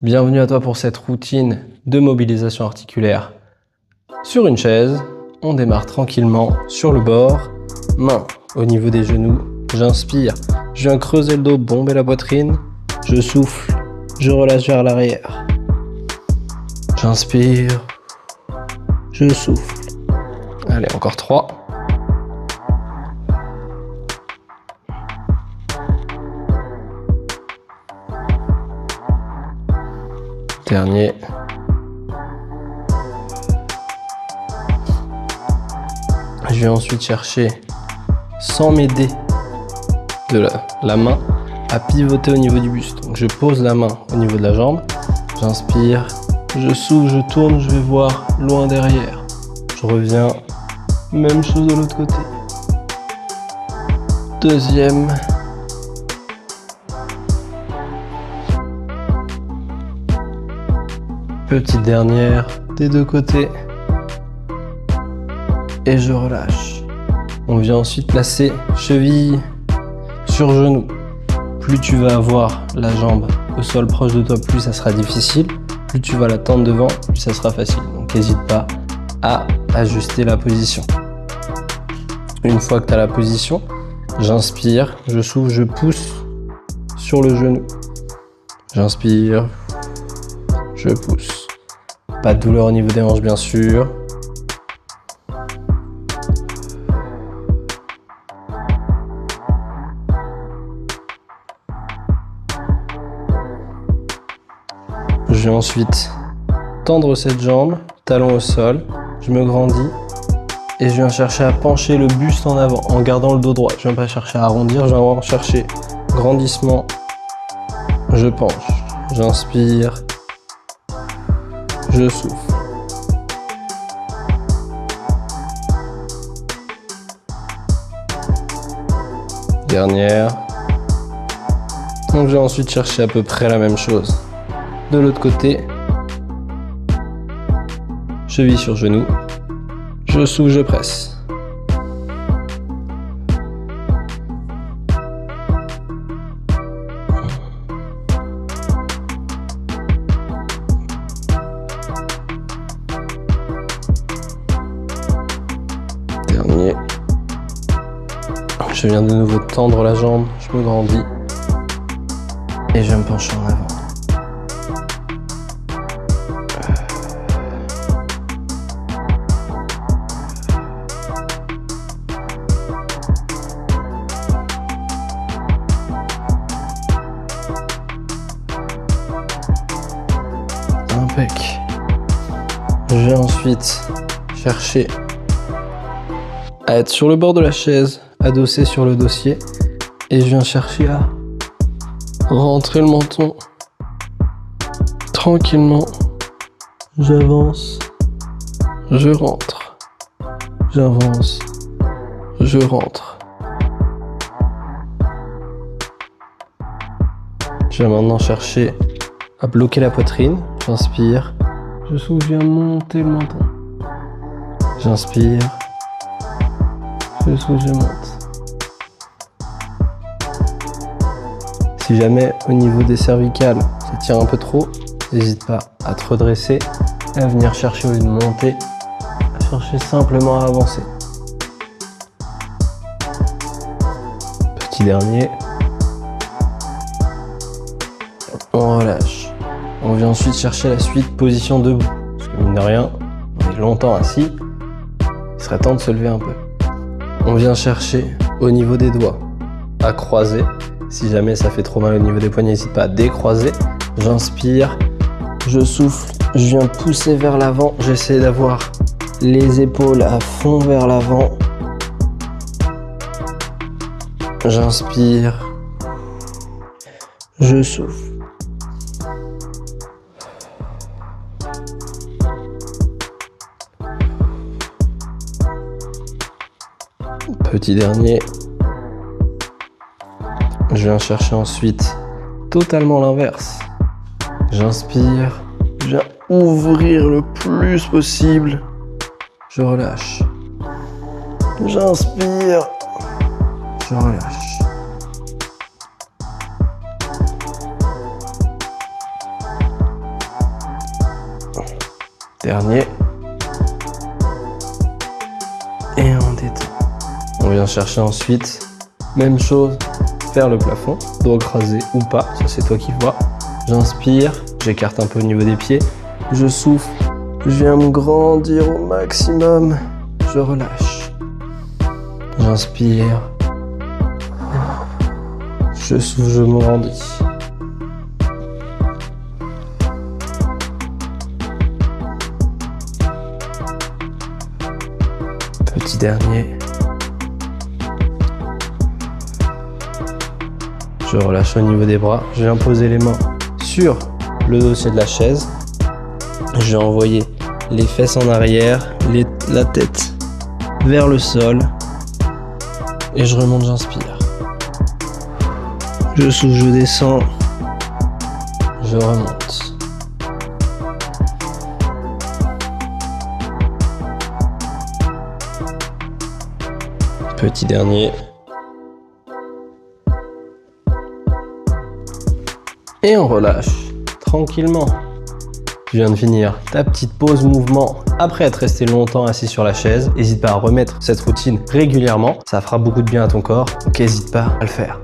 Bienvenue à toi pour cette routine de mobilisation articulaire. Sur une chaise, on démarre tranquillement sur le bord, main au niveau des genoux. J'inspire, je viens creuser le dos, bomber la poitrine. Je souffle, je relâche vers l'arrière. J'inspire, je souffle. Allez, encore 3. Dernier. Je vais ensuite chercher, sans m'aider de la main, à pivoter au niveau du buste. Donc je pose la main au niveau de la jambe, j'inspire, je souffle, je tourne, je vais voir loin derrière. Je reviens, même chose de l'autre côté. Deuxième. Petite dernière des deux côtés. Et je relâche. On vient ensuite placer cheville sur genou. Plus tu vas avoir la jambe au sol proche de toi, plus ça sera difficile. Plus tu vas la tendre devant, plus ça sera facile. Donc n'hésite pas à ajuster la position. Une fois que tu as la position, j'inspire, je souffle, je pousse sur le genou. J'inspire, je pousse. Pas de douleur au niveau des hanches bien sûr. Je vais ensuite tendre cette jambe, talon au sol, je me grandis et je viens chercher à pencher le buste en avant en gardant le dos droit. Je ne viens pas chercher à arrondir, je viens chercher grandissement, je penche, j'inspire, je souffle. Dernière. Donc je vais ensuite chercher à peu près la même chose. De l'autre côté, cheville sur genou, je souffle, je presse. Dernier. Je viens de nouveau tendre la jambe, je me grandis et je me penche en avant. Impec. Je vais ensuite chercher à être sur le bord de la chaise, adossé sur le dossier, et je viens chercher à rentrer le menton tranquillement. J'avance, je rentre, j'avance, je rentre. Je vais maintenant chercher à bloquer la poitrine. J'inspire, je souffle, je viens monter le menton. J'inspire, je souffle, je monte. Si jamais au niveau des cervicales ça tire un peu trop, n'hésite pas à te redresser et à venir chercher au lieu de monter, à chercher simplement à avancer. Petit dernier. On relâche. On vient ensuite chercher la suite position debout. Parce que mine de rien, on est longtemps assis. Il serait temps de se lever un peu. On vient chercher au niveau des doigts à croiser. Si jamais ça fait trop mal au niveau des poignets, n'hésite pas à décroiser. J'inspire, je souffle, je viens pousser vers l'avant. J'essaie d'avoir les épaules à fond vers l'avant. J'inspire, je souffle. Petit dernier. Je viens chercher ensuite totalement l'inverse. J'inspire, je viens ouvrir le plus possible. Je relâche. J'inspire, je relâche. Dernier. Et on détend. On vient chercher ensuite, même chose, faire le plafond, dos écrasé ou pas, ça c'est toi qui vois. J'inspire, j'écarte un peu au niveau des pieds, je souffle, je viens me grandir au maximum, je relâche. J'inspire, je souffle, je me grandis. Petit dernier. Je relâche au niveau des bras. Je viens poser les mains sur le dossier de la chaise. Je vais envoyer les fesses en arrière, la tête vers le sol. Et je remonte, j'inspire. Je souffle, je descends. Je remonte. Petit dernier. Et on relâche tranquillement. Tu viens de finir ta petite pause mouvement après être resté longtemps assis sur la chaise. N'hésite pas à remettre cette routine régulièrement. Ça fera beaucoup de bien à ton corps. Donc n'hésite pas à le faire.